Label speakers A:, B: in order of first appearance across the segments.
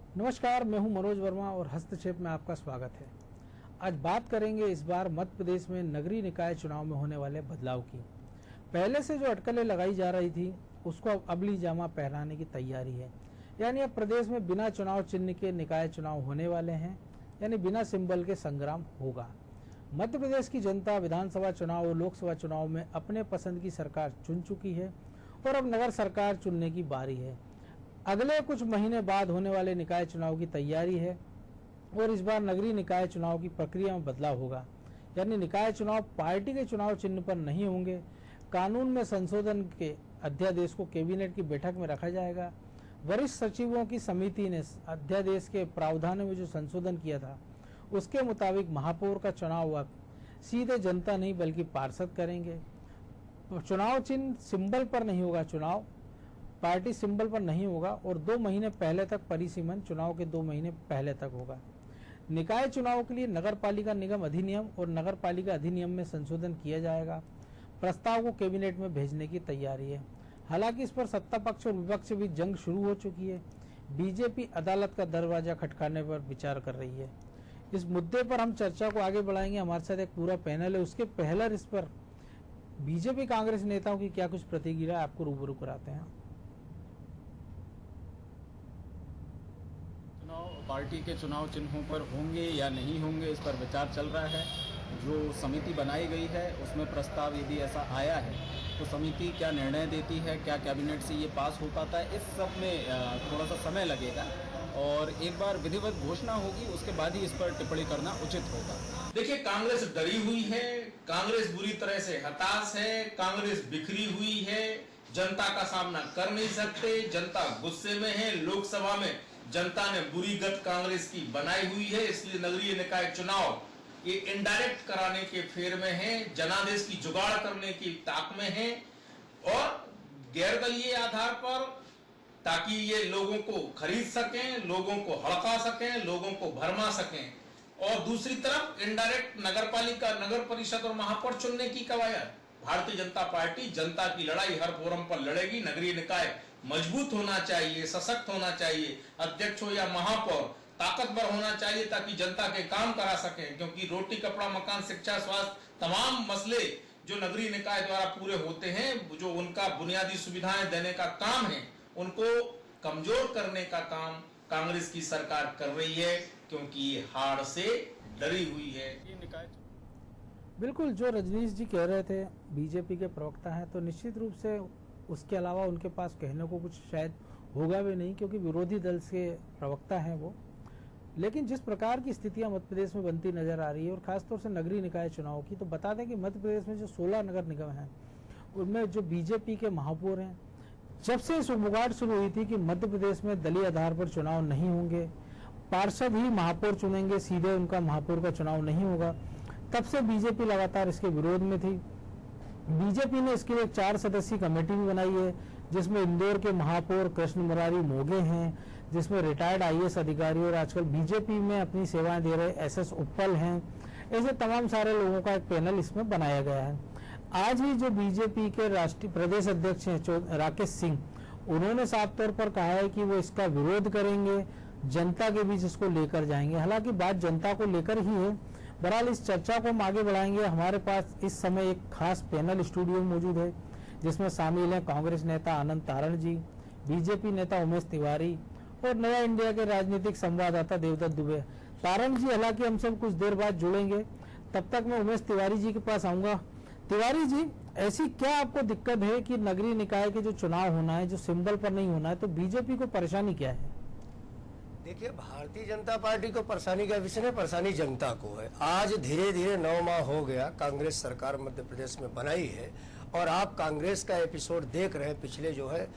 A: नमस्कार, मैं हूं मनोज वर्मा और हस्तक्षेप में आपका स्वागत है। आज बात करेंगे इस बार मध्य प्रदेश में नगरीय निकाय चुनाव में होने वाले बदलाव की। पहले से जो अटकलें लगाई जा रही थी उसको अब अमली जामा पहनाने की तैयारी है। यानी अब प्रदेश में बिना चुनाव चिन्ह के निकाय चुनाव होने वाले हैं, यानी बिना सिंबल के संग्राम होगा। मध्य प्रदेश की जनता विधानसभा चुनाव और लोकसभा चुनाव में अपने पसंद की सरकार चुन चुकी है और अब नगर सरकार चुनने की बारी है। अगले कुछ महीने बाद होने वाले निकाय चुनाव की तैयारी है और इस बार नगरीय निकाय चुनाव की प्रक्रिया में बदलाव होगा। यानी निकाय चुनाव पार्टी के चुनाव चिन्ह पर नहीं होंगे। कानून में संशोधन के अध्यादेश को कैबिनेट की बैठक में रखा जाएगा। वरिष्ठ सचिवों की समिति ने अध्यादेश के प्रावधानों में जो संशोधन किया था उसके मुताबिक महापौर का चुनाव अब सीधे जनता नहीं बल्कि पार्षद करेंगे। चुनाव चिन्ह सिंबल पर नहीं होगा, चुनाव पार्टी सिंबल पर नहीं होगा और 2 महीने पहले तक परिसीमन चुनाव के 2 महीने पहले तक होगा। निकाय चुनाव के लिए नगर पालिका निगम अधिनियम और नगर पालिका अधिनियम में संशोधन किया जाएगा। प्रस्ताव को कैबिनेट में भेजने की तैयारी है। हालांकि इस पर सत्ता पक्ष और विपक्ष के बीच जंग शुरू हो चुकी है। बीजेपी अदालत का दरवाजा खटकाने पर विचार कर रही है। इस मुद्दे पर हम चर्चा को आगे बढ़ाएंगे। हमारे साथ एक पूरा पैनल है। उसके पहले इस पर बीजेपी कांग्रेस नेताओं की क्या कुछ प्रतिक्रिया आपको रूबरू कराते हैं।
B: पार्टी के चुनाव चिन्हों पर होंगे या नहीं होंगे, इस पर विचार चल रहा है। जो समिति बनाई गई है उसमें प्रस्ताव यदि ऐसा आया है तो समिति क्या निर्णय देती है, क्या कैबिनेट से ये पास हो पाता है, इस सब में थोड़ा सा समय लगेगा और एक बार विधिवत घोषणा होगी उसके बाद ही इस पर टिप्पणी करना उचित होगा।
C: देखिए, कांग्रेस डरी हुई है, कांग्रेस बुरी तरह से हताश है, कांग्रेस बिखरी हुई है, जनता का सामना कर नहीं सकते, जनता गुस्से में है। लोकसभा में जनता ने बुरी गत कांग्रेस की बनाई हुई है, इसलिए नगरीय निकाय चुनाव ये इनडायरेक्ट कराने के फेर में है, जनादेश की जुगाड़ करने की ताक में है और गैरदलीय आधार पर, ताकि ये लोगों को खरीद सकें, लोगों को हड़का सकें, लोगों को भरमा सकें। और दूसरी तरफ इनडायरेक्ट नगरपालिका, नगर परिषद और महापौर चुनने की कवायद। भारतीय जनता पार्टी जनता की लड़ाई हर फोरम पर लड़ेगी। नगरीय निकाय मजबूत होना चाहिए, सशक्त होना चाहिए, अध्यक्ष हो या महापौर ताकतवर होना चाहिए ताकि जनता के काम करा सकें, क्योंकि रोटी कपड़ा मकान शिक्षा स्वास्थ्य तमाम मसले जो नगरीय निकाय द्वारा पूरे होते हैं, जो उनका बुनियादी सुविधाएं देने का काम है, उनको कमजोर करने का काम कांग्रेस की सरकार कर रही है, क्योंकि ये हार से डरी हुई है।
A: बिल्कुल, जो रजनीश जी कह रहे थे, बीजेपी के प्रवक्ता हैं, तो निश्चित रूप से उसके अलावा उनके पास कहने को कुछ शायद होगा भी नहीं, क्योंकि विरोधी दल से प्रवक्ता हैं वो। लेकिन जिस प्रकार की स्थितियां मध्य प्रदेश में बनती नजर आ रही है और खासतौर से नगरीय निकाय चुनाव की, तो बता दें कि मध्य प्रदेश में जो 16 नगर निगम हैं उनमें जो बीजेपी के महापौर हैं, जब से इस उम्मीद शुरू हुई थी कि मध्य प्रदेश में दलीय आधार पर चुनाव नहीं होंगे, पार्षद ही महापौर चुनेंगे, सीधे उनका महापौर का चुनाव नहीं होगा, तब से बीजेपी लगातार इसके विरोध में थी। बीजेपी ने इसके लिए 4 सदस्यीय कमेटी भी बनाई है, जिसमें इंदौर के महापौर कृष्ण मुरारी मोगे हैं, जिसमें रिटायर्ड आईएएस अधिकारी और आजकल बीजेपी में अपनी सेवाएं दे रहे एसएस उप्पल हैं। ऐसे तमाम सारे लोगों का एक पैनल इसमें बनाया गया है। आज ही जो बीजेपी के राष्ट्रीय प्रदेश अध्यक्ष हैं राकेश सिंह, उन्होंने साफ तौर पर कहा है कि वो इसका विरोध करेंगे, जनता के बीच इसको लेकर जाएंगे। हालांकि बात जनता को लेकर ही है। बहरहाल इस चर्चा को हम आगे बढ़ाएंगे। हमारे पास इस समय एक खास पैनल स्टूडियो में मौजूद है, जिसमें शामिल हैं कांग्रेस नेता आनंद तारण जी, बीजेपी नेता उमेश तिवारी और नया इंडिया के राजनीतिक संवाददाता देवदत्त दुबे। तारण जी हालांकि हम सब कुछ देर बाद जुड़ेंगे, तब तक मैं उमेश तिवारी जी के पास आऊंगा। तिवारी जी, ऐसी क्या आपको दिक्कत है कि नगरीय निकाय के जो चुनाव होना है, जो सिंबल पर नहीं होना है, तो बीजेपी को परेशानी क्या है?
D: देखिए, भारतीय जनता पार्टी को परेशानी का विषय है, परेशानी जनता को है। आज धीरे धीरे 9 माह हो गया कांग्रेस सरकार मध्य प्रदेश में बनाई है और आप कांग्रेस का एपिसोड देख रहे हैं पिछले जो है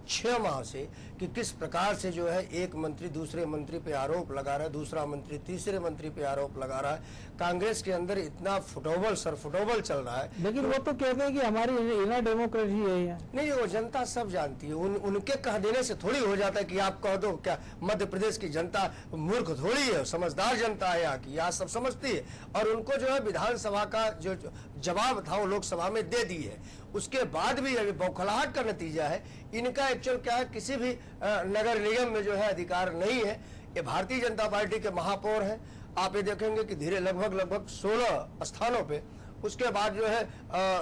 D: 6 माह से, कि किस प्रकार से जो है एक मंत्री दूसरे मंत्री पे आरोप लगा रहा है, दूसरा मंत्री तीसरे मंत्री पे आरोप लगा रहा है। कांग्रेस के अंदर इतना सरफुटोबल चल रहा है।
A: लेकिन वो तो कहते हैं कि हमारी इनर डेमोक्रेसी है।
D: नहीं, वो जनता सब जानती है। उनके कह देने से थोड़ी हो जाता है कि आप कह दो। क्या मध्य प्रदेश की जनता मूर्ख थोड़ी है, समझदार जनता है यहाँ की, यहाँ सब समझती है और उनको जो है विधानसभा का जो जवाब था वो लोकसभा में दे दी है। उसके बाद भी अभी बौखलाहट का नतीजा है। इनका एक्चुअल क्या है, किसी भी नगर निगम में जो है अधिकार नहीं है। ये भारतीय जनता पार्टी के महापौर हैं। आप ये देखेंगे कि धीरे लगभग 16 स्थानों पे, उसके बाद जो है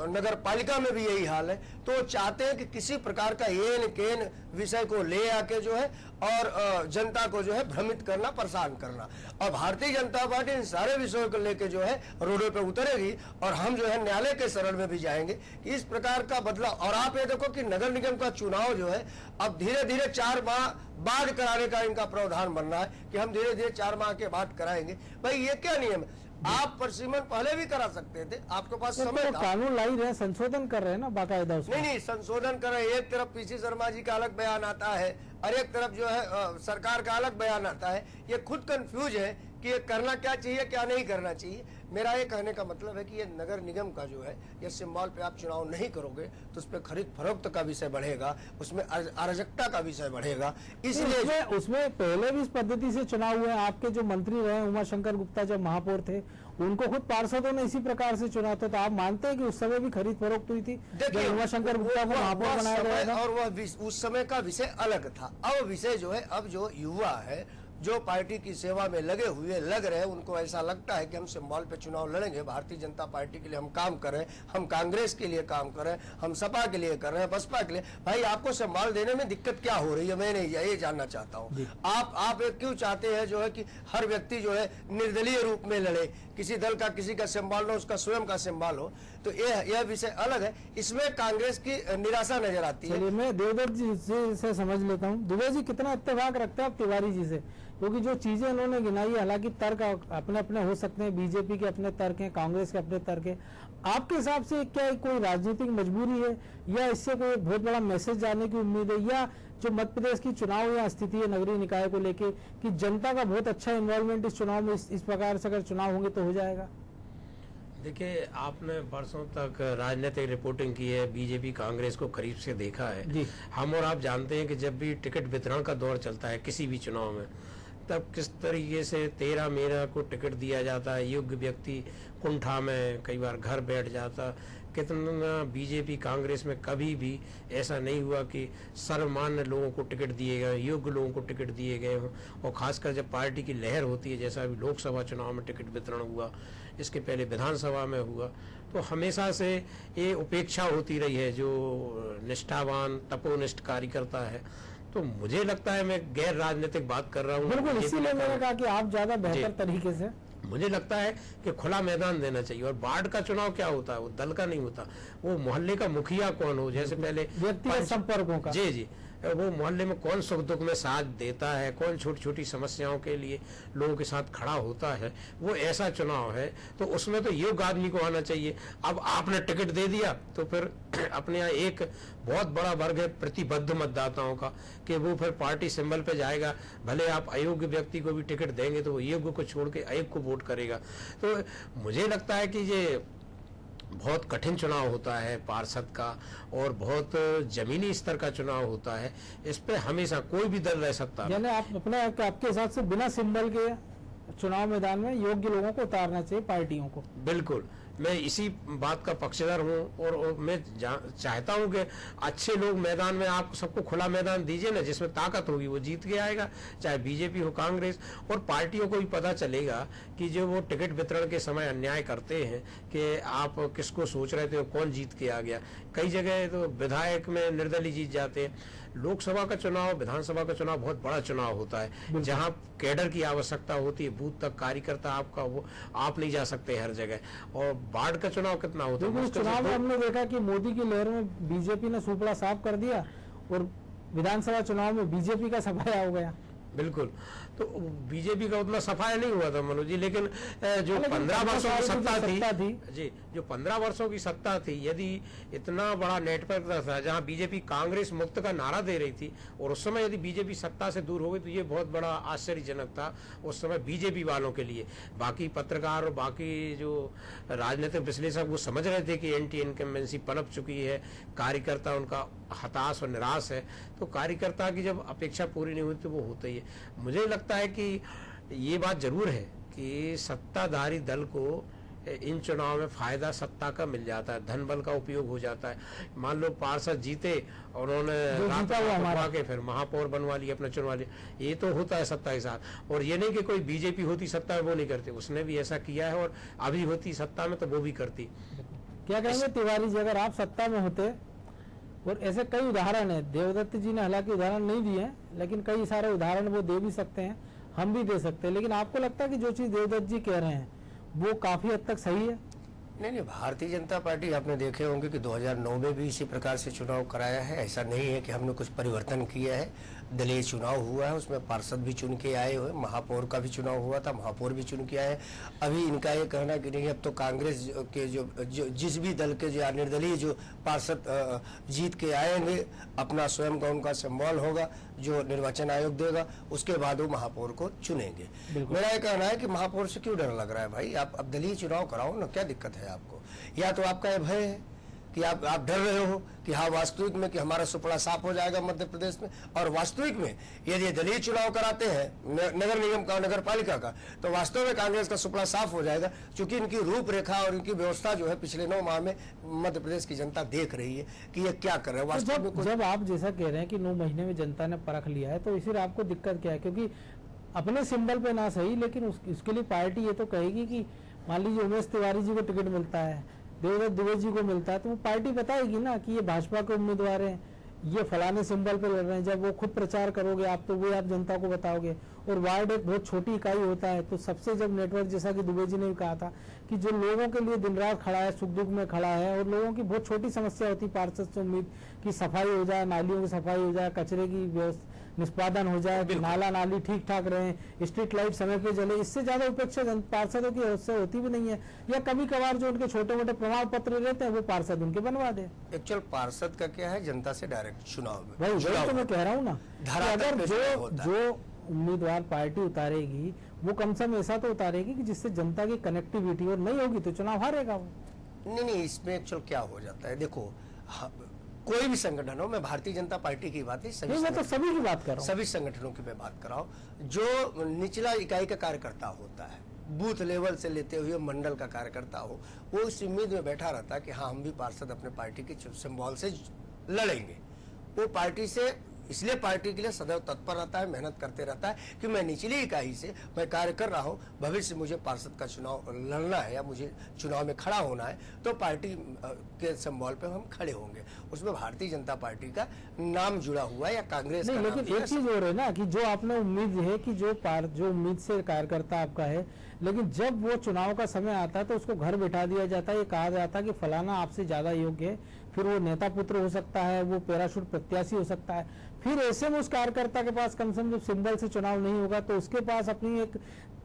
D: नगर पालिका में भी यही हाल है। तो चाहते हैं कि किसी प्रकार का येन केन विषय को ले आके जो है और जनता को जो है भ्रमित करना, परेशान करना। और भारतीय जनता पार्टी इन सारे विषयों को लेके जो है रोडों पे उतरेगी और हम जो है न्यायालय के शरण में भी जाएंगे कि इस प्रकार का बदलाव। और आप ये देखो कि नगर निगम का चुनाव जो है अब धीरे धीरे 4 माह बाद कराने का इनका प्रावधान बन रहा है कि हम धीरे धीरे 4 माह के बाद कराएंगे। भाई ये क्या नियम है? आप परिसीमन पहले भी करा सकते थे, आपके पास समय था।
A: कानून ला ही रहे, संशोधन कर रहे हैं ना बाकायदा उसमें।
D: नहीं, संशोधन कर रहे हैं। एक तरफ पीसी शर्मा जी का अलग बयान आता है और एक तरफ जो है सरकार का अलग बयान आता है। ये खुद कंफ्यूज है कि ये करना क्या चाहिए, क्या नहीं करना चाहिए। मेरा ये कहने का मतलब है कि ये नगर निगम का जो है, ये सिंबल पे आप चुनाव नहीं करोगे तो उस पर खरीद फरोख्त का विषय बढ़ेगा, उसमें अराजकता का विषय बढ़ेगा। इसलिए
A: उसमें पहले भी इस पद्धति से चुनाव हुए। आपके जो मंत्री रहे उमाशंकर गुप्ता जब महापौर थे, उनको खुद पार्षदों ने इसी प्रकार से चुना था। तो आप मानते हैं कि उस समय भी खरीद फरोख्त हुई थी जब उमाशंकर गुप्ता को महापौर बनाया गया था?
D: और वह उस समय का विषय अलग था। अब विषय जो है, अब जो युवा है, जो पार्टी की सेवा में लग रहे हैं, उनको ऐसा लगता है कि हम सिंबल पे चुनाव लड़ेंगे, भारतीय जनता पार्टी के लिए हम काम कर रहे हैं, हम कांग्रेस के लिए काम कर रहे हैं, हम सपा के लिए कर रहे हैं, बसपा के लिए। भाई आपको सिंबल देने में दिक्कत क्या हो रही है, मैं नहीं ये जानना चाहता हूँ। आप क्यों चाहते हैं जो है कि हर व्यक्ति जो है निर्दलीय रूप में लड़े, किसी दल का किसी का सिंबल हो, उसका स्वयं का सिंबल हो? तो यह विषय अलग है। इसमें कांग्रेस की निराशा नजर आती है।
A: मैं देवदत्त जी से समझ लेता हूँ। दुबे जी कितना इत्तेफाक रखते हैं आप तिवारी जी से? क्योंकि जो चीजें उन्होंने गिनाई, हालांकि तर्क अपने अपने हो सकते हैं, बीजेपी के अपने तर्क हैं, कांग्रेस के अपने तर्क हैं। आपके हिसाब से क्या कोई राजनीतिक मजबूरी है या इससे कोई बहुत बड़ा मैसेज जाने की उम्मीद है, या जो मध्य प्रदेश की चुनाव या स्थिति है नगरीय निकाय को लेके कि जनता का बहुत अच्छा इन्वॉल्वमेंट इस चुनाव में इस प्रकार से अगर चुनाव होंगे तो हो जाएगा?
E: देखिए, आपने बरसों तक राजनीतिक रिपोर्टिंग की है, बीजेपी कांग्रेस को करीब से देखा है। हम और आप जानते हैं कि जब भी टिकट वितरण का दौर चलता है किसी भी चुनाव में, तब किस तरीके से 13 मेरा को टिकट दिया जाता है। योग्य व्यक्ति कुंठा में कई बार घर बैठ जाता। कितना बीजेपी कांग्रेस में कभी भी ऐसा नहीं हुआ कि सर्वमान्य लोगों को टिकट दिए गए, योग्य लोगों को टिकट दिए गए हों। और खासकर जब पार्टी की लहर होती है, जैसा अभी लोकसभा चुनाव में टिकट वितरण हुआ, इसके पहले विधानसभा में हुआ, तो हमेशा से ये उपेक्षा होती रही है जो निष्ठावान तपोनिष्ठ कार्यकर्ता है। तो मुझे लगता है, मैं गैर राजनीतिक बात कर रहा हूँ,
A: बिल्कुल, इसीलिए मैंने कहा कि आप ज्यादा बेहतर तरीके से,
E: मुझे लगता है कि खुला मैदान देना चाहिए। और वार्ड का चुनाव क्या होता है, वो दल का नहीं होता, वो मोहल्ले का मुखिया कौन हो, जैसे पहले
A: व्यक्तिगत संपर्कों का।
E: जी, वो मोहल्ले में कौन सुख दुख में साथ देता है, कौन छोटी छोटी समस्याओं के लिए लोगों के साथ खड़ा होता है, वो ऐसा चुनाव है। तो उसमें तो योग्य आदमी को आना चाहिए। अब आपने टिकट दे दिया तो फिर अपने यहाँ एक बहुत बड़ा वर्ग है प्रतिबद्ध मतदाताओं का कि वो फिर पार्टी सिंबल पे जाएगा। भले आप अयोग्य व्यक्ति को भी टिकट देंगे तो वो योग्य को छोड़ के अयोग्य को वोट करेगा। तो मुझे लगता है कि ये बहुत कठिन चुनाव होता है पार्षद का, और बहुत जमीनी स्तर का चुनाव होता है। इस पे हमेशा कोई भी दल रह सकता है।
A: यानी आप अपने आपके हिसाब से बिना सिंबल के चुनाव मैदान में योग्य लोगों को उतारना चाहिए, पार्टियों को?
E: बिल्कुल, मैं इसी बात का पक्षधर हूँ। और मैं चाहता हूँ कि अच्छे लोग मैदान में, आप सबको खुला मैदान दीजिए ना, जिसमें ताकत होगी वो जीत के आएगा, चाहे बीजेपी हो कांग्रेस। और पार्टियों को भी पता चलेगा कि जो वो टिकट वितरण के समय अन्याय करते हैं कि आप किसको सोच रहे थे और कौन जीत के आ गया। कई जगह तो विधायक में निर्दलीय जीत जाते हैं। लोकसभा का चुनाव, विधानसभा का चुनाव बहुत बड़ा चुनाव होता है, जहां कैडर की आवश्यकता होती है, बूथ तक कार्यकर्ता आपका, वो आप नहीं जा सकते हर जगह। और वार्ड का चुनाव कितना होता है?
A: चुनाव में हमने देखा कि मोदी की लहर में बीजेपी ने सुपड़ा साफ कर दिया और विधानसभा चुनाव में बीजेपी का सफाया हो गया।
E: बिल्कुल, तो बीजेपी का उतना सफाया नहीं हुआ था मनोज जी, लेकिन जो 15 वर्षों की सत्ता थी जी, जो 15 वर्षों की सत्ता थी, यदि इतना बड़ा नेटवर्क था जहां बीजेपी कांग्रेस मुक्त का नारा दे रही थी, और उस समय यदि बीजेपी सत्ता से दूर हो गई तो ये बहुत बड़ा आश्चर्यजनक था उस समय बीजेपी वालों के लिए। बाकी पत्रकार और बाकी जो राजनीतिक विश्लेषक वो समझ रहे थे कि एंटी इनकम्बेंसी पनप चुकी है, कार्यकर्ता उनका हताश और निराश है। तो कार्यकर्ता की जब अपेक्षा पूरी नहीं होती तो वो होता ही है। मुझे लगता है कि ये बात जरूर है कि सत्ताधारी दल को इन चुनाव में फायदा सत्ता का मिल जाता है, धन बल का उपयोग हो जाता है। मान लो पार्षद जीते और उन्होंने रात बनवा के फिर महापौर बनवा लिया, अपना चुनवा लिया, ये तो होता है सत्ता के साथ। और ये नहीं कि कोई बीजेपी होती सत्ता में वो नहीं करती, उसने भी ऐसा किया है, और अभी होती सत्ता में तो वो भी करती।
A: क्या कहेंगे तिवारी जी, अगर आप सत्ता में होते, और ऐसे कई उदाहरण है, देवदत्त जी ने हालांकि उदाहरण नहीं दिए हैं, लेकिन कई सारे उदाहरण वो दे भी सकते हैं, हम भी दे सकते हैं, लेकिन आपको लगता है कि जो चीज देवदत्त जी कह रहे हैं वो काफी हद तक सही है?
D: नहीं, भारतीय जनता पार्टी आपने देखे होंगे कि 2009 में भी इसी प्रकार से चुनाव कराया है। ऐसा नहीं है कि हमने कुछ परिवर्तन किया है। दलीय चुनाव हुआ है, उसमें पार्षद भी चुन के आए हुए, महापौर का भी चुनाव हुआ था, महापौर भी चुन के आए। अभी इनका ये कहना कि नहीं, अब तो कांग्रेस के जो जिस भी दल के जो निर्दलीय जो पार्षद जीत के आएंगे, अपना स्वयं का उनका सिंबल होगा जो निर्वाचन आयोग देगा, उसके बाद वो महापौर को चुनेंगे। मेरा ये कहना है कि महापौर से क्यों डर लग रहा है भाई? आप अब दलीय चुनाव कराओ ना, क्या दिक्कत है आपको? या तो आपका ये भय है कि आप डर रहे हो कि हाँ वास्तविक में कि हमारा सुपड़ा साफ हो जाएगा मध्य प्रदेश में, और वास्तविक में यदि दलीय चुनाव कराते हैं नगर निगम का, नगर पालिका का, तो वास्तव में कांग्रेस का सुपड़ा साफ हो जाएगा, क्योंकि इनकी रूपरेखा और इनकी व्यवस्था जो है पिछले 9 माह में मध्य प्रदेश की जनता देख रही है कि ये क्या कर रहे हैं वास्तव में।
A: जब आप जैसा कह रहे हैं कि 9 महीने में जनता ने परख लिया है, तो इसीलिए आपको दिक्कत क्या है? क्योंकि अपने सिंबल पे ना सही, लेकिन उसके लिए पार्टी ये तो कहेगी कि मान लीजिए उमेश तिवारी जी को टिकट मिलता है, देवदत्त दुबे जी को मिलता है, तो वो पार्टी बताएगी ना कि ये भाजपा के उम्मीदवार हैं, ये फलाने सिंबल पे लड़ रहे हैं। जब वो खुद प्रचार करोगे आप, तो वो आप जनता को बताओगे। और वार्ड एक बहुत छोटी इकाई होता है, तो सबसे जब नेटवर्क, जैसा कि दुबे जी ने भी कहा था कि जो लोगों के लिए दिन रात खड़ा है, सुख दुख में खड़ा है, और लोगों की बहुत छोटी समस्या होती है पार्षद से उम्मीद कि सफाई हो जाए, नालियों की सफाई हो जाए, कचरे की व्यवस्था निष्पादन हो जाए, नाला नाली ठीक ठाक रहे, स्ट्रीट लाइट समय पे जले, इससे ज्यादा उपेक्षा पार्षदों की उससे होती भी नहीं है। या कभी कभार जो उनके छोटे मोटे प्रमाण पत्र रहते हैं वो पार्षद उनके बनवा दे।
D: एक्चुअल पार्षद का क्या है, जनता से डायरेक्ट चुनाव में
A: वही तो मैं कह रहा हूँ ना, अगर जो उम्मीदवार पार्टी उतारेगी वो कम से कम ऐसा तो उतारेगी कि जिससे जनता की कनेक्टिविटी, और नहीं होगी तो चुनाव हारेगा वो।
D: नहीं, इसमें एक्चुअल क्या हो जाता है, देखो कोई भी संगठन हो, मैं भारतीय जनता पार्टी की बात नहीं,
A: मैं तो सभी की बात कर रहा हूँ,
D: सभी संगठनों की मैं बात कर रहा हूँ। जो निचला इकाई का कार्यकर्ता होता है, बूथ लेवल से लेते हुए मंडल का कार्यकर्ता हो, वो इस उम्मीद में बैठा रहता है कि हाँ हम भी पार्षद अपने पार्टी के सिंबल से लड़ेंगे। वो पार्टी से इसलिए पार्टी के लिए सदैव तत्पर रहता है, मेहनत करते रहता है कि मैं निचली इकाई से मैं कार्य कर रहा हूँ, भविष्य मुझे पार्षद का चुनाव लड़ना है या मुझे चुनाव में खड़ा होना है, तो पार्टी के सिंबल पे हम खड़े होंगे। उसमें भारतीय जनता पार्टी का नाम जुड़ा हुआ है या कांग्रेस का नाम।
A: लेकिन एक चीज और है ना कि जो आपने उम्मीद है कि जो उम्मीद से कार्यकर्ता आपका है, लेकिन जब वो चुनाव का समय आता है तो उसको घर बिठा दिया जाता है, ये कहा जाता है कि फलाना आपसे ज्यादा योग्य है, फिर वो नेता पुत्र हो सकता है, वो पैराशूट प्रत्याशी हो सकता है। फिर ऐसे में उस कार्यकर्ता के पास कम से कम जब सिंबल से चुनाव नहीं होगा तो उसके पास अपनी एक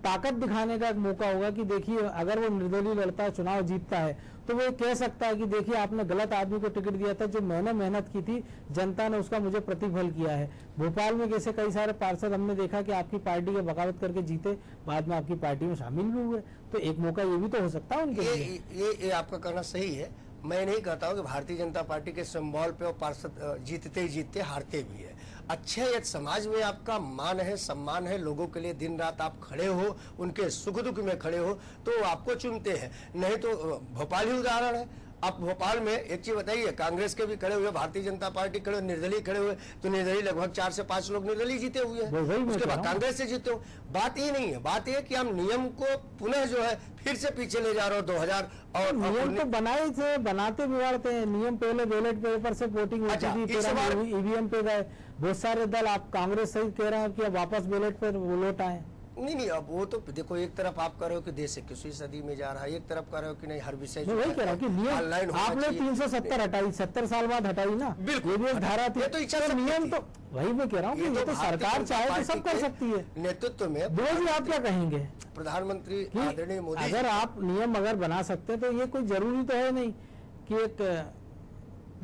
A: ताकत दिखाने का एक मौका होगा कि देखिए अगर वो निर्दलीय लड़ता है, चुनाव जीतता है, तो वो कह सकता है कि देखिए आपने गलत आदमी को टिकट दिया था, जो मैंने मेहनत की थी जनता ने उसका मुझे प्रतिफल किया है। भोपाल में कैसे कई सारे पार्षद हमने देखा कि आपकी पार्टी के बगावत करके जीते, बाद में आपकी पार्टी में शामिल भी हुए, तो एक मौका ये भी तो हो सकता है उनके लिए।
D: ये आपका कहना सही है। मैं नहीं कहता हूँ कि भारतीय जनता पार्टी के सिंबल पे और पार्षद जीतते ही जीतते हारते भी है। अच्छे एक समाज में आपका मान है, सम्मान है, लोगों के लिए दिन रात आप खड़े हो, उनके सुख दुख में खड़े हो, तो आपको चुनते हैं। नहीं तो भोपाल ही उदाहरण है। आप भोपाल में एक चीज बताइए, कांग्रेस के भी खड़े हुए, भारतीय जनता पार्टी खड़े, निर्दलीय खड़े हुए, तो निर्दलीय लगभग 4 से 5 लोग निर्दलीय जीते हुए हैं, उसके बाद कांग्रेस से जीते हो। बात ये नहीं है, बात ये कि हम नियम को पुनः जो है फिर से पीछे ले जा रहे हो 2000 और
A: नियम तो बनाए थे, बनाते बिगाड़ते हैं। नियम पहले बैलेट पेपर से वोटिंग होती थी, फिर ईवीएम पे गए। बहुत सारे दल आप कांग्रेस सहित कह रहे हैं कि अब वापस बैलेट पर लौट आए।
D: नहीं, अब वो तो देखो, एक तरफ आप कह रहे हो कि देश 21वीं सदी में जा रहा है, एक तरफ कह रहे हो कि नहीं हर विषय
A: वही कह रहा हूँ कि नियम आपने 370 हटाई, 70 साल बाद हटाई ना,
D: बिल्कुल,
A: ये भी एक धारा थी।
D: तो इच्छा
A: नियम तो वही मैं कह रहा हूँ कि ये तो सरकार चाहे तो सब कर सकती है।
D: नेतृत्व में
A: जी आप क्या कहेंगे?
D: प्रधानमंत्री आदरणीय मोदी,
A: अगर आप नियम अगर बना सकते हैं तो ये कोई जरूरी तो है नहीं कि एक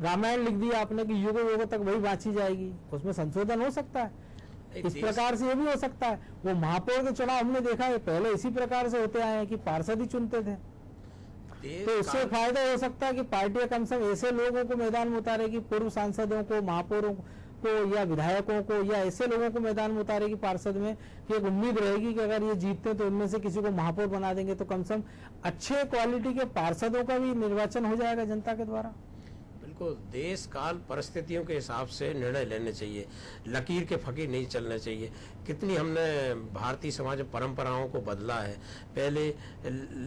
A: रामायण लिख दिया आपने कि युगों युगों तक वही बांची जाएगी, उसमें संशोधन हो सकता है। इस प्रकार से ये भी हो सकता है। वो महापौर के चुनाव हमने देखा है पहले इसी प्रकार से होते आए हैं कि पार्षद ही चुनते थे, तो इससे फायदा हो सकता है कि पार्टियां कम से कम ऐसे लोगों को मैदान में उतारेगी, पूर्व सांसदों को, महापौरों को, को या विधायकों को या ऐसे लोगों को मैदान में उतारेगी पार्षद में कि एक उम्मीद रहेगी कि अगर ये जीतते हैं तो उनमें से किसी को महापौर बना देंगे, तो कम से कम अच्छे क्वालिटी के पार्षदों का भी निर्वाचन हो जाएगा जनता के द्वारा।
E: बिल्कुल, देश काल परिस्थितियों के हिसाब से निर्णय लेने चाहिए, लकीर के फकीर नहीं चलने चाहिए। कितनी हमने भारतीय समाज परंपराओं को बदला है। पहले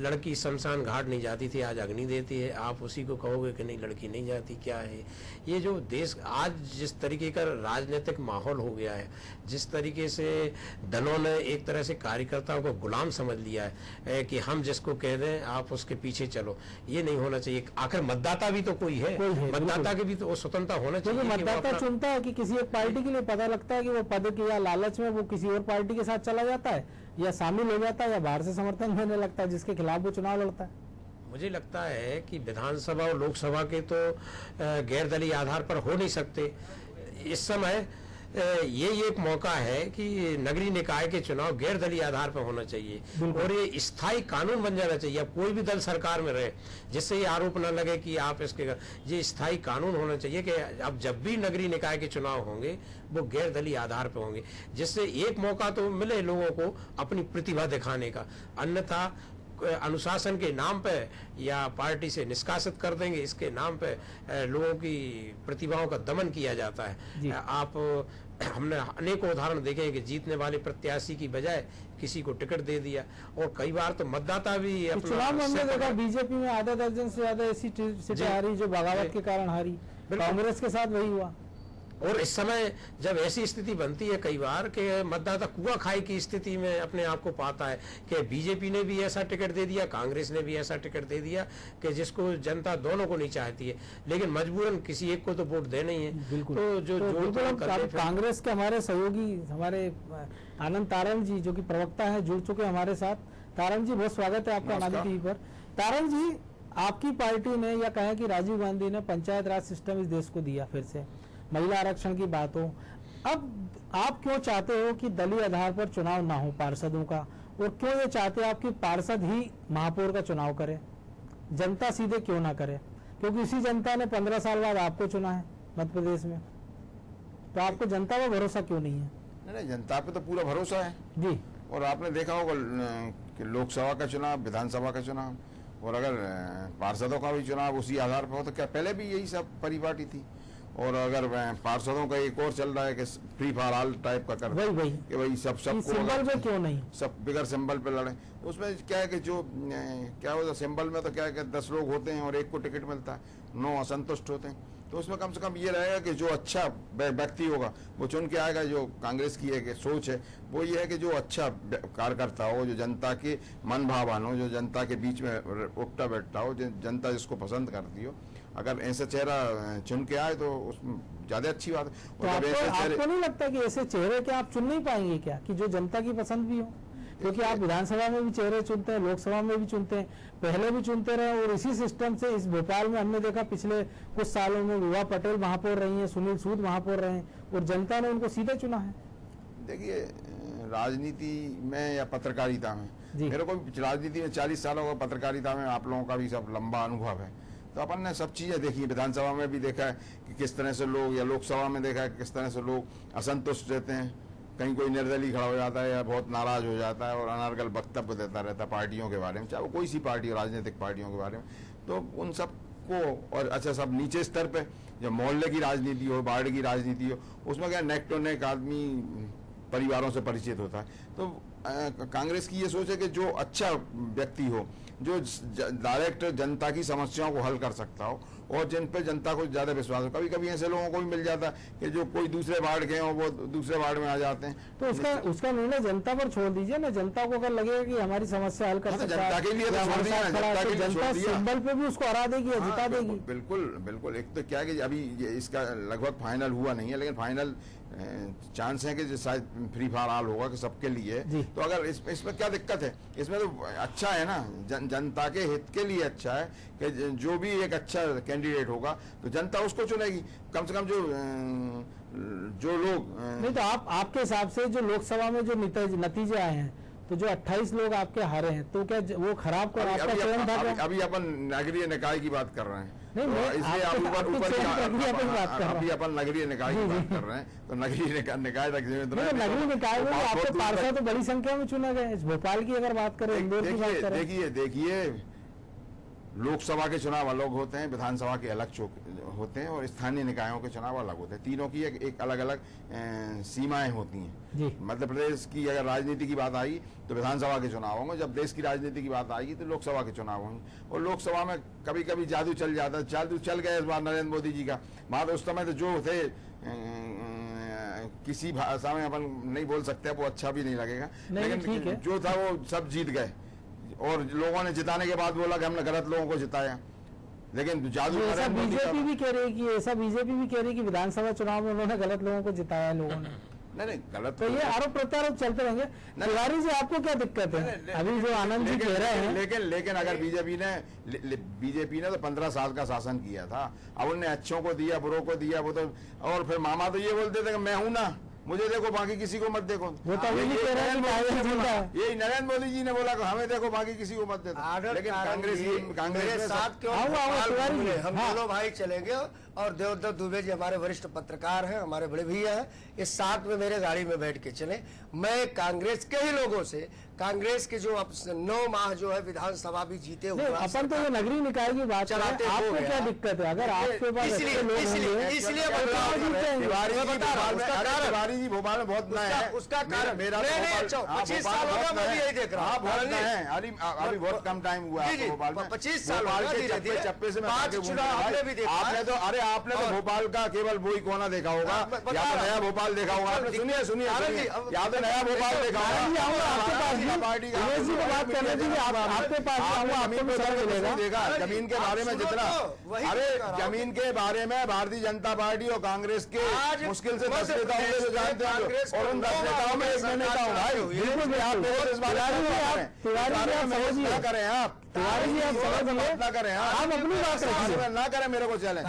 E: लड़की शमशान घाट नहीं जाती थी, आज अग्नि देती है। आप उसी को कहोगे कि नहीं लड़की नहीं जाती, क्या है ये? जो देश आज जिस तरीके का राजनीतिक माहौल हो गया है, जिस तरीके से दलों ने एक तरह से कार्यकर्ताओं को गुलाम समझ लिया है कि हम जिसको कह दें आप उसके पीछे चलो, ये नहीं होना चाहिए। आखिर मतदाता भी तो कोई है, मतदाता के भी तो स्वतंत्रता होना चाहिए।
A: क्योंकि मतदाता चुनता है कि किसी एक पार्टी के लिए पता लगता है कि वो पद के या लालच में वो किसी और पार्टी के साथ चला जाता है या शामिल हो जाता है या बाहर से समर्थन देने लगता है जिसके खिलाफ वो चुनाव लड़ता है।
E: मुझे लगता है कि विधानसभा और लोकसभा के तो गैर दलीय आधार पर हो नहीं सकते। इस समय ये एक मौका है कि नगरीय निकाय के चुनाव गैर दलीय आधार पर होना चाहिए और ये स्थायी कानून बन जाना चाहिए। अब कोई भी दल सरकार में रहे, जिससे ये आरोप न लगे कि आप इसके, ये स्थायी कानून होना चाहिए कि अब जब भी नगरीय निकाय के चुनाव होंगे वो गैर दलीय आधार पर होंगे, जिससे एक मौका तो मिले लोगों को अपनी प्रतिभा दिखाने का। अन्यथा अनुशासन के नाम पे या पार्टी से निष्कासित कर देंगे, इसके नाम पे लोगों की प्रतिभाओं का दमन किया जाता है। आप हमने अनेकों उदाहरण देखे हैं कि जीतने वाले प्रत्याशी की बजाय किसी को टिकट दे दिया, और कई बार तो मतदाता भी
A: चुनाव में हमने देखा बीजेपी में आधा दर्जन से ज्यादा ऐसी सीटें हारी जो बगावत के कारण हारी। कांग्रेस के साथ वही हुआ।
E: और इस समय जब ऐसी स्थिति बनती है कई बार कि मतदाता कुआ खाई की स्थिति में अपने आप को पाता है कि बीजेपी ने भी ऐसा टिकट दे दिया, कांग्रेस ने भी ऐसा टिकट दे दिया कि जिसको जनता दोनों को नहीं चाहती है, लेकिन मजबूरन किसी एक को तो वोट देना ही है।
A: बिल्कुल।
E: तो जो
A: कांग्रेस के हमारे सहयोगी हमारे आनंद तारंग जी जो कि प्रवक्ता है जुड़ चुके हमारे साथ। तारंग जी बहुत स्वागत है आपका हमारी टीवी पर। तारंग जी, आपकी पार्टी ने या कहें कि राजीव गांधी ने पंचायत राज सिस्टम इस देश को दिया, फिर से महिला आरक्षण की बात हो, अब आप क्यों चाहते हो कि दलीय आधार पर चुनाव ना हो पार्षदों का, और क्यों ये चाहते हो आप कि पार्षद ही महापौर का चुनाव करे, जनता सीधे क्यों ना करे? क्योंकि इसी जनता ने 15 साल बाद आपको चुना है मध्य प्रदेश में, तो आपको जनता पर भरोसा क्यों नहीं है?
F: नहीं, जनता पे तो पूरा भरोसा है
A: जी।
F: और आपने देखा होगा कि लोकसभा का चुनाव, विधानसभा का चुनाव और अगर पार्षदों का भी चुनाव उसी आधार पर हो तो क्या पहले भी यही सब परिपाटी थी। और अगर पार्षदों का एक और चल रहा है कि फ्री फॉर ऑल टाइप का कर
A: वही
F: कि भाई सब
A: सिंबल पे क्यों नहीं,
F: सब बिगर सिंबल पे लड़े। उसमें क्या है कि जो क्या होता है सिंबल में तो क्या है कि 10 लोग होते हैं और एक को टिकट मिलता है, 9 असंतुष्ट होते हैं। तो उसमें कम से कम ये रहेगा कि जो अच्छा व्यक्ति होगा वो चुन के आएगा। जो कांग्रेस की है सोच है वो ये है कि जो अच्छा कार्यकर्ता हो, जो जनता के मन भावान हो, जो जनता के बीच में उठता बैठता हो, जनता जिसको पसंद करती हो, अगर ऐसा चेहरा चुन के आए तो उसमें ज्यादा अच्छी बात है।
A: तो आपको नहीं लगता कि ऐसे चेहरे के आप चुन नहीं पाएंगे क्या, कि जो जनता की पसंद भी हो? क्योंकि आप विधानसभा में भी चेहरे चुनते हैं, लोकसभा में भी चुनते हैं, पहले भी चुनते रहे, और इसी सिस्टम से इस भोपाल में हमने देखा पिछले कुछ सालों में विभा पटेल महापौर रही हैं, सुनील सूद महापौर रहे हैं, और जनता ने उनको सीधे चुना है।
F: देखिए, राजनीति में या पत्रकारिता में, मेरे को राजनीति में 40 सालों का, पत्रकारिता में आप लोगों का भी सब लंबा अनुभव है, तो अपन ने सब चीजें देखी है। विधानसभा में भी देखा है कि किस तरह से लोग, या लोकसभा में देखा है किस तरह से लोग असंतुष्ट रहते हैं, कहीं कोई निर्दलीय खड़ा हो जाता है या बहुत नाराज हो जाता है और अनर्गल वक्तव्य देता रहता है पार्टियों के बारे में, चाहे वो कोई सी पार्टी हो, राजनीतिक पार्टियों के बारे में। तो उन सब को, और अच्छा सब नीचे स्तर पे जब मोहल्ले की राजनीति हो, वार्ड की राजनीति हो, उसमें क्या नेक टू नेक आदमी परिवारों से परिचित होता है। तो कांग्रेस की ये सोच है कि जो अच्छा व्यक्ति हो, जो डायरेक्ट जनता की समस्याओं को हल कर सकता हो और जिन पे जनता को ज्यादा विश्वास हो। कभी कभी ऐसे लोगों को भी मिल जाता है कि जो कोई दूसरे वार्ड के हो वो दूसरे वार्ड में आ जाते हैं।
A: तो उसका निर्णय जनता पर छोड़ दीजिए ना। जनता को अगर लगेगा कि हमारी समस्या हल कर सकता है,
F: जनता के लिए
A: जनता सिंबल पे भी उसको हरा देगी या जिता देगी।
F: बिल्कुल बिल्कुल। एक तो क्या है कि अभी इसका लगभग फाइनल हुआ नहीं है, लेकिन फाइनल चांस है कि शायद फ्री फॉर ऑल होगा कि सबके लिए। तो अगर इसमें क्या दिक्कत है? इसमें तो अच्छा है ना, जनता के हित के लिए अच्छा है कि जो भी एक अच्छा कैंडिडेट होगा तो जनता उसको चुनेगी। कम से कम जो लोग
A: नहीं, तो आपके हिसाब से जो लोकसभा में जो नतीजे आए हैं तो जो 28 लोग आपके हारे हैं, तो क्या वो खराब कर आपका चयन था?
F: अभी अपन नगरीय निकाय की बात कर रहे हैं,
A: नहीं,
F: इसलिए आप ऊपर अभी अपन नगरीय निकाय की बात कर रहे हैं, तो नगरीय निकाय तक
A: नगरीय निकाय में आपके पार्षद तो बड़ी संख्या में चुने गए। भोपाल की अगर बात करें, इंदौर की बात करें,
F: देखिए लोकसभा के चुनाव अलग होते हैं, विधानसभा के अलग होते हैं और स्थानीय निकायों के चुनाव अलग होते हैं। तीनों की एक अलग अलग सीमाएं होती हैं। मध्य प्रदेश की अगर राजनीति की बात आई तो विधानसभा के चुनाव होंगे, जब देश की राजनीति की बात आएगी तो लोकसभा के चुनाव होंगे। और लोकसभा में कभी कभी जादू चल जाता है, जादू चल गया इस बार नरेंद्र मोदी जी का। बात उस समय तो जो थे किसी भाषा में अपन नहीं बोल सकते, वो अच्छा भी नहीं लगेगा, लेकिन जो था वो सब जीत गए और लोगों ने जिताने के बाद बोला कि हमने गलत लोगों को जिताया। लेकिन जादू
A: ऐसा बीजेपी भी कह रही है कि विधानसभा चुनाव में उन्होंने गलत लोगों को जिताया लोगों ने।
F: नहीं गलत,
A: तो ये आरोप प्रत्यारोप चलते रहेंगे। तिवारी जी, आपको क्या दिक्कत है? अभी जो आनंद जी कह रहे हैं,
F: लेकिन अगर बीजेपी ने तो 15 साल का शासन किया था। अब उनने अच्छों को दिया, बुरों को दिया, वो तो, और फिर मामा तो ये बोलते थे कि मैं हूं ना, मुझे देखो, बाकी किसी को मत देखो।
A: वो तो
F: यही नरेंद्र मोदी जी ने बोला कि हमें देखो, बाकी किसी को मत देखो। लेकिन कांग्रेस
D: के साथ क्यों हम दोनों भाई चलेंगे, और देवदत्त दुबे जी हमारे वरिष्ठ पत्रकार हैं, हमारे बड़े भैया हैं, इस साथ में मेरे गाड़ी में बैठ के चले। मैं कांग्रेस के ही लोगों से, कांग्रेस के जो 9 माह जो है विधानसभा भी जीते हुए,
A: अपन तो ये नगरीय निकाय की बात चलाते हैं, आपको क्या दिक्कत है? अगर आपके पास
D: इसलिए
F: तिवारी जी भोपाल में बहुत नया है,
D: उसका कारण मेरा 25 साल होगा, मैं भी यही देख रहा हूँ।
F: अभी बहुत कम टाइम हुआ है भोपाल में,
D: 25 साल
F: चप्पे से
D: आपने
F: तो, अरे आपने तो भोपाल का केवल वही कोना देखा होगा, या तो नया भोपाल देखा होगा। सुनिए या तो नया भोपाल देखा होगा। पार्टी का देखा जमीन के बारे में जितना, अरे जमीन के बारे में भारतीय जनता पार्टी और कांग्रेस के मुश्किल से 10 नेता होंगे जो जानते हैं, और उन 10 नेताओं में एक नेता हूँ भाई। क्या करें आप?
A: तिवारी जी, आप समझ
F: ना करें, आप
A: अपनी बात रखिए,
F: ना करें मेरे को चैलेंज।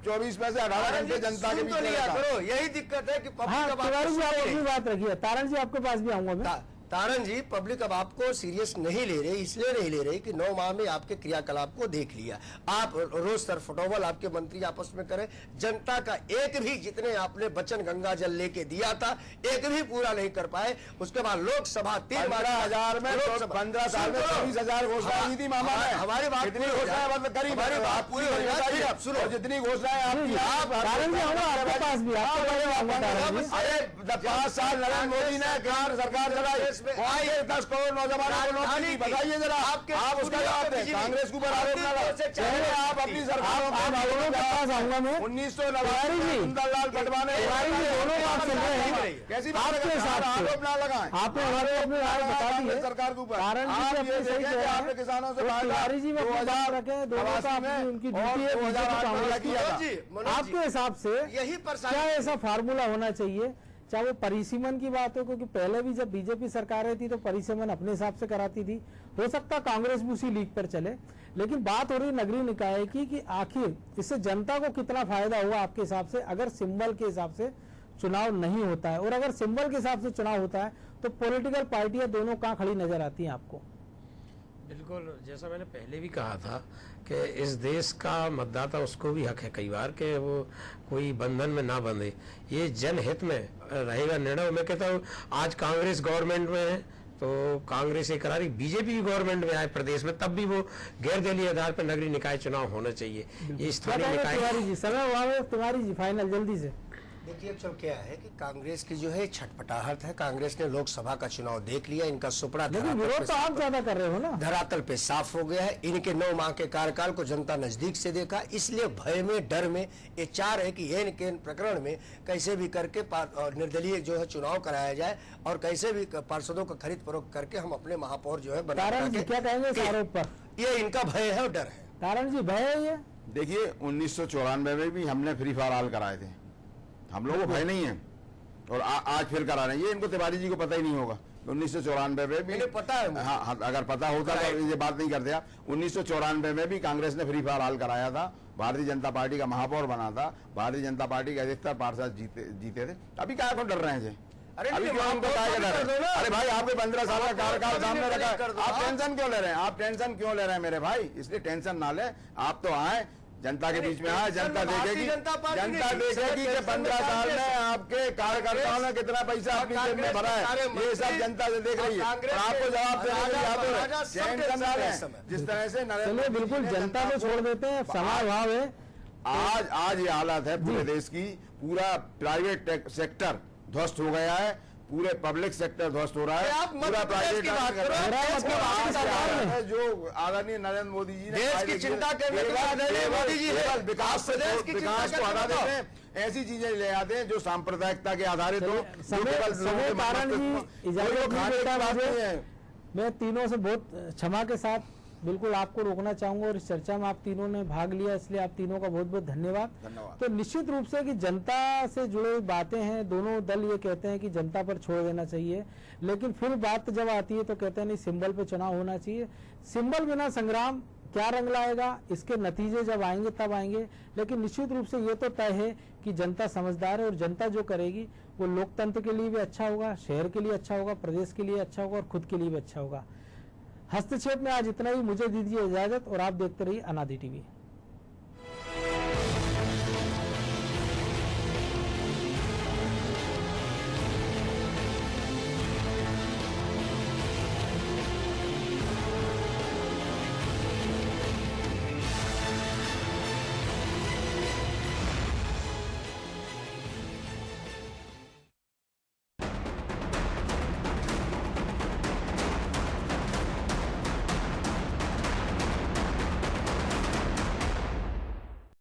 F: 24 में से 18 घंटे जनता के बीच
D: करो, यही दिक्कत है कि
A: तिवारी जी, आप अपनी बात रखिए। तारण जी, आपके पास भी आऊंगा मैं।
D: तारण जी, पब्लिक अब आपको सीरियस नहीं ले रही, इसलिए नहीं ले रही कि 9 माह में आपके क्रियाकलाप को देख लिया। आप रोज सरफटोबल आपके मंत्री आपस में करें, जनता का एक भी, जितने आपने वचन गंगा जल लेके दिया था, एक भी पूरा नहीं कर पाए। उसके बाद लोकसभा
F: 15,000 में 15 साल में 24,000 घोषणा की थी मामा ने।
D: हमारी बात
F: कितनी घोषणाएं मतलब करी,
D: हमारी बात पूरी हो जाती है।
F: सुनो, जितनी घोषणाएं आपके
A: पास भी,
F: अरे 5 साल नरेंद्र मोदी ने सरकार चलाई, 10 करोड़ नौजवानों को नौकरी, बताइए जरा आप उसका जवाब दें। कांग्रेस के ऊपर आरोप लगा, आप अपनी सरकारों के पास आऊंगा मैं। 1989 सुंदरलाल पटवा ने कैसी आरोप ना लगाएं,
A: आपने हमारे बता दी
F: सरकार के ऊपर।
A: आपने
F: किसानों से
A: आपके हिसाब से
D: यही
A: क्या ऐसा फार्मूला होना चाहिए, चाहे वो परिसीमन की बात हो, क्योंकि पहले भी जब बीजेपी सरकारें थी तो परिसीमन अपने हिसाब से कराती थी, हो सकता कांग्रेस भी उसी लीग पर चले, लेकिन बात हो रही नगरीय निकाय की कि आखिर इससे जनता को कितना फायदा हुआ आपके हिसाब से, अगर सिंबल के हिसाब से चुनाव नहीं होता है, और अगर सिंबल के हिसाब से चुनाव होता है तो पॉलिटिकल पार्टियां दोनों कहां खड़ी नजर आती हैं आपको?
E: बिल्कुल, जैसा मैंने पहले भी कहा था कि इस देश का मतदाता, उसको भी हक है कई बार कि वो कोई बंधन में ना बंधे, ये जनहित में रहेगा निर्णय। मैं कहता हूँ आज कांग्रेस गवर्नमेंट में है तो कांग्रेस ये करा रही, बीजेपी भी गवर्नमेंट में आए प्रदेश में, तब भी वो गैर दलीय आधार पर नगरीय निकाय चुनाव होना चाहिए। ये स्थानीय निकाय।
A: तिवारी जी, समय हुआ है, तिवारी जी फाइनल जल्दी से।
D: देखिए अब क्या है कि कांग्रेस की जो है छटपटाहट है, कांग्रेस ने लोकसभा का चुनाव देख लिया, इनका सुपड़ा
A: विरोध तो आप ज्यादा कर रहे हो ना,
D: धरातल पे साफ हो गया है। इनके 9 माह के कार्यकाल को जनता नजदीक से देखा, इसलिए भय में, डर में ये चाह रहे कि एन के प्रकरण में कैसे भी करके निर्दलीय जो है चुनाव कराया जाए, और कैसे भी पार्षदों का खरीद फरोख्त करके हम अपने महापौर जो है
A: क्या कहेंगे इस आरोप पर?
D: ये इनका भय है और डर है।
A: तारण जी, भय है ये?
F: देखिए 1994 में भी हमने फ्री फॉर ऑल कराए थे, हम लोगों को भय नहीं है, और आज फिर करा रहे हैं। ये इनको तिवारी जी को पता ही नहीं होगा। 1994 में भी
D: पता है,
F: हाँ, अगर पता होता तो ये बात नहीं करते आप। 1994 में भी कांग्रेस ने फ्री फॉर ऑल कराया था, भारतीय जनता पार्टी का महापौर बना था, भारतीय जनता पार्टी के अधिकतर पार्षद जीते थे। अभी क्या डर रहे हैं?
D: अरे
F: अभी
D: नहीं,
F: क्यों उनको
D: आप
F: टारगेट
D: कर दो ना।
F: अरे भाई आपके 15 साल का कार्यकाल सामने रखा
D: कर
F: है,
D: दो,
F: आप टेंशन क्यों ले रहे हैं? आप टेंशन क्यों ले रहे हैं मेरे भाई? इसलिए टेंशन ना ले, आप तो आए जनता के बीच में आए, जनता देखेगी, जनता देखेगी कि 15 साल में आपके कार्यकर्ताओं ने कितना पैसा अपनी जेब में भरा है, ये सब जनता से देख रही है। और आपको जवाब देने के लिए आते हैं, टेंशन ना लें। जिस तरह से नरेंद्र
A: चलिए
F: मोदी
A: बिल्कुल
F: ने
A: जनता को छोड़ देते हैं, समय अभाव है।
F: आज ये हालत है पूरे देश की, पूरा प्राइवेट सेक्टर ध्वस्त हो गया है, पूरे पब्लिक सेक्टर ध्वस्त हो रहा है,
D: आप मध्य
F: पूरा
D: प्रदेश
F: प्राइवेट
D: की बात करो, देश की बात करो।
F: है जो आदरणीय नरेंद्र मोदी जी ने
D: देश की चिंता करने के बाद नरेंद्र मोदी जी है।
F: केवल विकास से
D: देश की चिंता
F: विकास को हटा
D: करने
F: देते हैं, ऐसी चीजें ले आते हैं जो सांप्रदायिकता के आधारित हो, जो
A: समय
F: केवल लोगों के
A: कारण
F: मस्तिष्क
A: जी
F: में-
A: इजाजत
F: कोई
A: नहीं
F: खाने की
A: देता
F: बात
A: मुझे।
F: नहीं है।
A: मैं तीनों से बहुत क्षमा के साथ बिल्कुल आपको रोकना चाहूंगा, और इस चर्चा में आप तीनों ने भाग लिया, इसलिए आप तीनों का बहुत बहुत धन्यवाद। तो निश्चित रूप से कि जनता से जुड़ी हुई बातें हैं, दोनों दल ये कहते हैं कि जनता पर छोड़ देना चाहिए, लेकिन फिर बात जब आती है तो कहते हैं नहीं, सिंबल पे चुनाव होना चाहिए। सिंबल बिना संग्राम क्या रंग लाएगा, इसके नतीजे जब आएंगे तब आएंगे, लेकिन निश्चित रूप से ये तो तय है कि जनता समझदार है, और जनता जो करेगी वो लोकतंत्र के लिए भी अच्छा होगा, शहर के लिए अच्छा होगा, प्रदेश के लिए अच्छा होगा, और खुद के लिए भी अच्छा होगा। हस्तक्षेप में आज इतना ही, मुझे दीजिए इजाजत, और आप देखते रहिए अनादि टीवी।